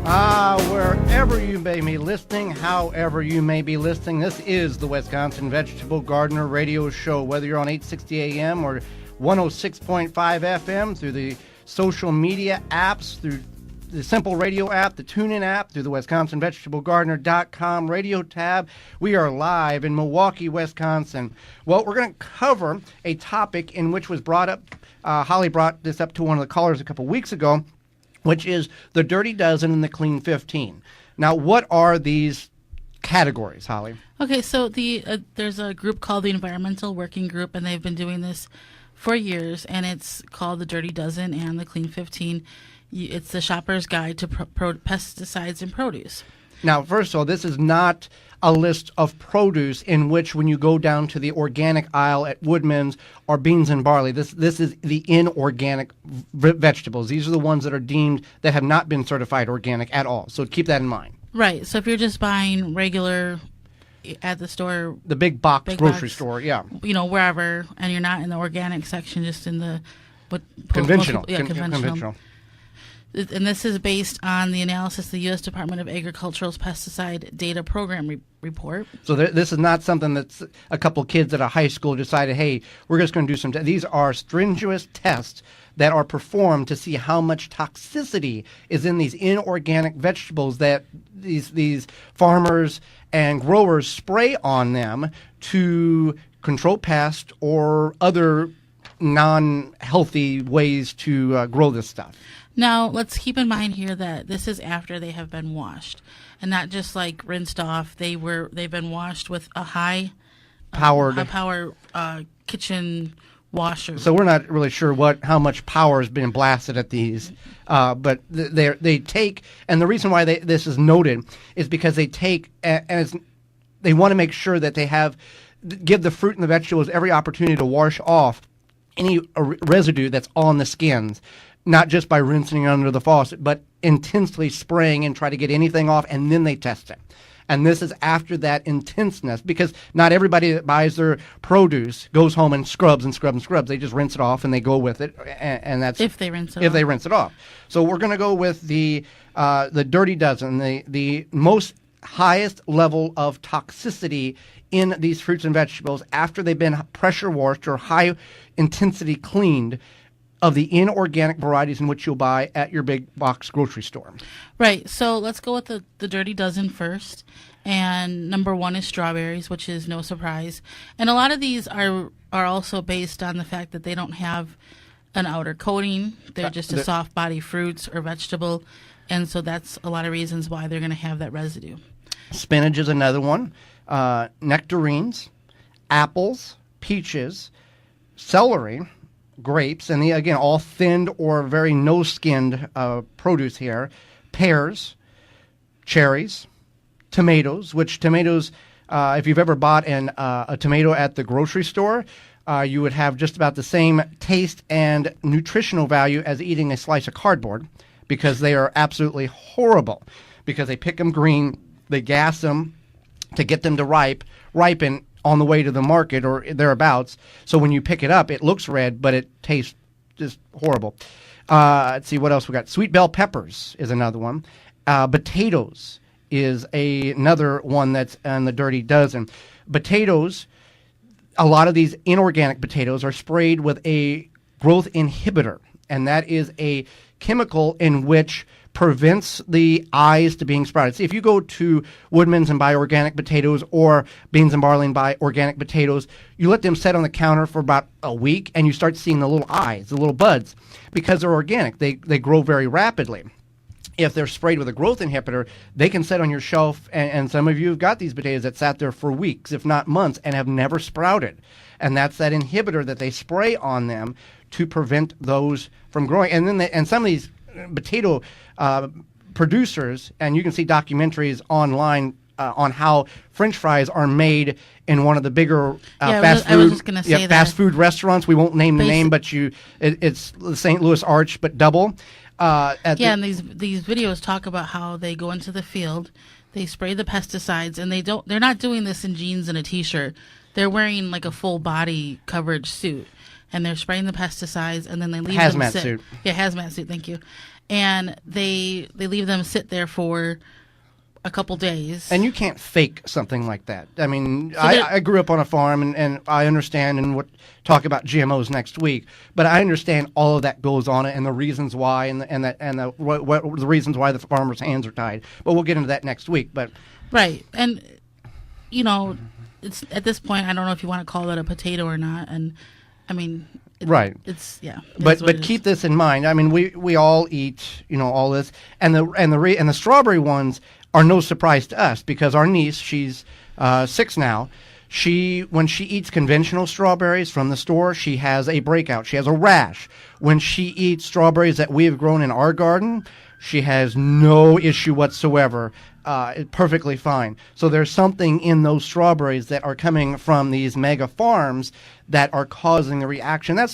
Wherever you may be listening, however you may be listening, this is the Wisconsin Vegetable Gardener Radio Show. Whether you're on 860 AM or 106.5 FM, through the social media apps, through the Simple Radio app, the TuneIn app, through the WisconsinVegetableGardener.com radio tab. We are live in Milwaukee, Wisconsin. Well, we're going to cover a topic in which was brought up, Holly brought this up to one of the callers a couple weeks ago, which is the Dirty Dozen and the Clean 15. Now, what are these categories, Holly? Okay, so there's a group called the Environmental Working Group, and they've been doing this for years, and it's called the Dirty Dozen and the Clean 15. It's the shopper's guide to pesticides in produce. Now, first of all, this is not a list of produce in which when you go down to the organic aisle at Woodman's or beans and barley, this is the inorganic vegetables. These are the ones that are deemed that have not been certified organic at all. So keep that in mind. Right. So if you're just buying regular at the store, the big box grocery store, yeah, wherever, and you're not in the organic section, just in the conventional. Conventional. And this is based on the analysis of the U.S. Department of Agriculture's Pesticide Data Program report. So this is not something that's a couple kids at a high school decided, hey, we're just going to do some these are stringent tests that are performed to see how much toxicity is in these inorganic vegetables that these farmers and growers spray on them to control pests or other non-healthy ways to grow this stuff. Now, let's keep in mind here that this is after they have been washed, and not just like rinsed off. They've been washed with a high power kitchen washer. So we're not really sure how much power has been blasted at these, but they take, and the reason why this is noted is because they take and they want to make sure that they give the fruit and the vegetables every opportunity to wash off any residue that's on the skins. Not just by rinsing it under the faucet, but intensely spraying and try to get anything off, and then they test it. And this is after that intenseness, because not everybody that buys their produce goes home and scrubs and scrubs and scrubs. They just rinse it off and they go with it, and that's if they rinse it off. So we're going to go with the Dirty Dozen, the most highest level of toxicity in these fruits and vegetables after they've been pressure washed or high intensity cleaned, of the inorganic varieties in which you'll buy at your big box grocery store. Right. So let's go with the Dirty Dozen first. And number one is strawberries, which is no surprise. And a lot of these are also based on the fact that they don't have an outer coating. They're just a soft body fruits or vegetable. And so that's a lot of reasons why they're going to have that residue. Spinach is another one. Nectarines, apples, peaches, celery, grapes, and again, all thinned or very no-skinned produce here, pears, cherries, tomatoes, which tomatoes, if you've ever bought a tomato at the grocery store, you would have just about the same taste and nutritional value as eating a slice of cardboard, because they are absolutely horrible, because they pick them green, they gas them to get them to ripen on the way to the market or thereabouts. So when you pick it up, it looks red, but it tastes just horrible. Let's see what else we got. Sweet bell peppers is another one. Potatoes is another one that's on the Dirty Dozen. Potatoes, a lot of these inorganic potatoes are sprayed with a growth inhibitor, and that is a chemical in which prevents the eyes to being sprouted. See, if you go to Woodman's and buy organic potatoes, or beans and barley and buy organic potatoes, you let them sit on the counter for about a week and you start seeing the little eyes, the little buds, because they're organic. They grow very rapidly. If they're sprayed with a growth inhibitor, they can sit on your shelf, and some of you have got these potatoes that sat there for weeks, if not months, and have never sprouted. And that's that inhibitor that they spray on them to prevent those from growing. And then some of these potato producers, and you can see documentaries online on how French fries are made in one of the bigger fast food restaurants. We won't name the name, but it's the St. Louis Arch, but double. And these videos talk about how they go into the field, they spray the pesticides, and they're not doing this in jeans and a t-shirt. They're wearing like a full body coverage suit, and they're spraying the pesticides, and then they leave them sit. Suit. Yeah, hazmat suit. Thank you. and they leave them sit there for a couple days. And you can't fake something like that. I mean, I grew up on a farm, and I understand, and we'll talk about GMOs next week, but I understand all of that goes on and the reasons why, and the reasons why the farmers' hands are tied. But we'll get into that next week. But right, and it's at this point, I don't know if you want to call it a potato or not, and I mean. Right. It's But keep this in mind. I mean, we all eat, all this, and the strawberry ones are no surprise to us because our niece, she's 6 now. When she eats conventional strawberries from the store, she has a breakout. She has a rash. When she eats strawberries that we have grown in our garden, she has no issue whatsoever. Perfectly fine. So there's something in those strawberries that are coming from these mega farms that are causing the reaction. We're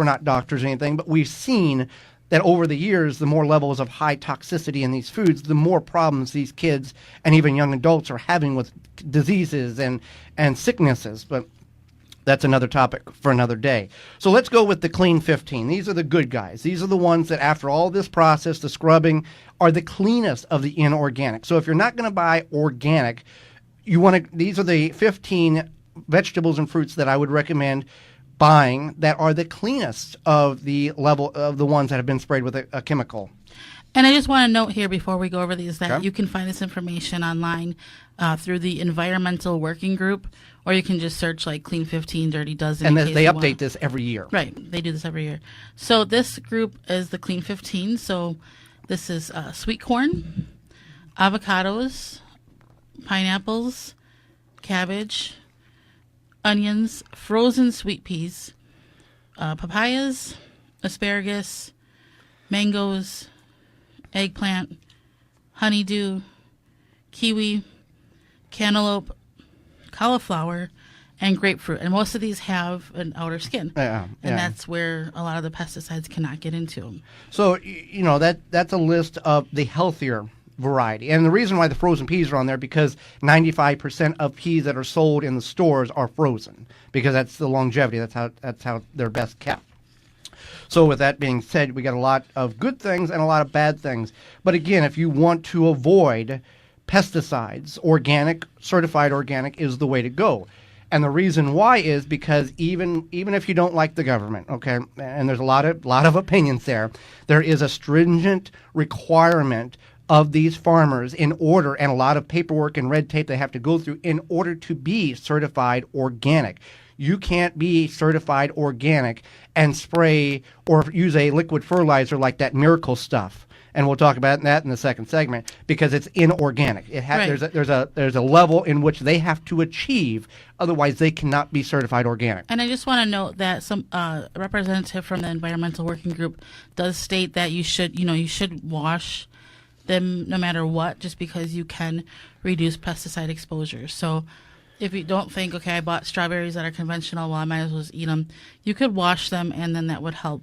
not doctors or anything, but we've seen that over the years, the more levels of high toxicity in these foods, the more problems these kids and even young adults are having with diseases and sicknesses. But that's another topic for another day. So let's go with the clean 15. These are the good guys. These are the ones that after all this process, the scrubbing, are the cleanest of the inorganic. So if you're not going to buy organic, these are the 15 vegetables and fruits that I would recommend buying that are the cleanest of the level of the ones that have been sprayed with a chemical. And I just want to note here before we go over these that Okay. you can find this information online through the Environmental Working Group, or you can just search like Clean 15, Dirty Dozen. And they update this every year. Right. They do this every year. So this group is the Clean 15. So this is sweet corn, avocados, pineapples, cabbage, onions, frozen sweet peas, papayas, asparagus, mangoes, eggplant, honeydew, kiwi, cantaloupe, cauliflower, and grapefruit. And most of these have an outer skin. And that's where a lot of the pesticides cannot get into them. So, that's a list of the healthier variety. And the reason why the frozen peas are on there, because 95% of peas that are sold in the stores are frozen, because that's the longevity. That's how they're best kept. So with that being said, we got a lot of good things and a lot of bad things. But again, if you want to avoid pesticides, certified organic is the way to go. And the reason why is because even if you don't like the government, okay, and there's a lot of opinions there is a stringent requirement of these farmers and a lot of paperwork and red tape they have to go through in order to be certified organic. You can't be certified organic and spray or use a liquid fertilizer like that miracle stuff. And we'll talk about that in the second segment because it's inorganic. Right. There's a level in which they have to achieve, otherwise they cannot be certified organic. And I just want to note that some representative from the Environmental Working Group does state that you should wash them no matter what, just because you can reduce pesticide exposure. So if you don't think, okay, I bought strawberries that are conventional, well, I might as well just eat them, you could wash them, and then that would help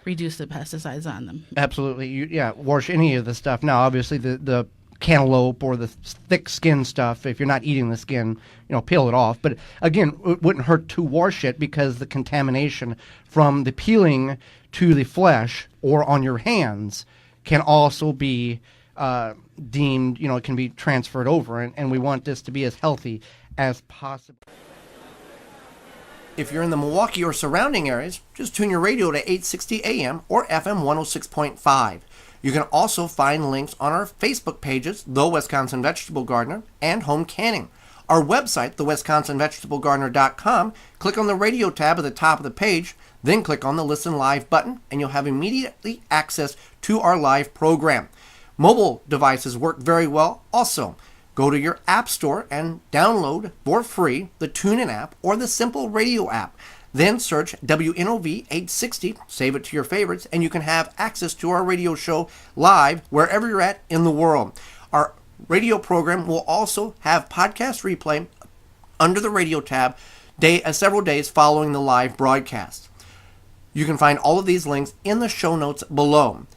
reduce the pesticides on them. Absolutely. Wash any of the stuff. Now, obviously, the cantaloupe or the thick skin stuff, if you're not eating the skin, peel it off. But again, it wouldn't hurt to wash it because the contamination from the peeling to the flesh or on your hands can also be deemed, it can be transferred over. And we want this to be as healthy as possible. If you're in the Milwaukee or surrounding areas, just tune your radio to 860 AM or FM 106.5. You can also find links on our Facebook pages, The Wisconsin Vegetable Gardener and Home Canning. Our website, thewisconsinvegetablegardener.com, click on the radio tab at the top of the page, then click on the Listen Live button, and you'll have immediately access to our live program. Mobile devices work very well also. Go to your app store and download for free the TuneIn app or the Simple Radio app. Then search WNOV 860, save it to your favorites, and you can have access to our radio show live wherever you're at in the world. Our radio program will also have podcast replay under the radio tab several days following the live broadcast. You can find all of these links in the show notes below.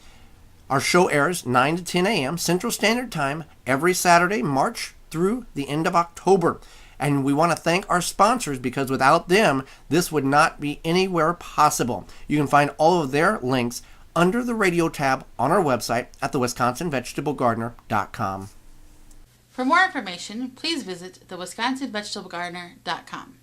Our show airs 9 to 10 a.m. Central Standard Time every Saturday, March through the end of October. And we want to thank our sponsors because without them, this would not be anywhere possible. You can find all of their links under the radio tab on our website at thewisconsinvegetablegardener.com. For more information, please visit thewisconsinvegetablegardener.com.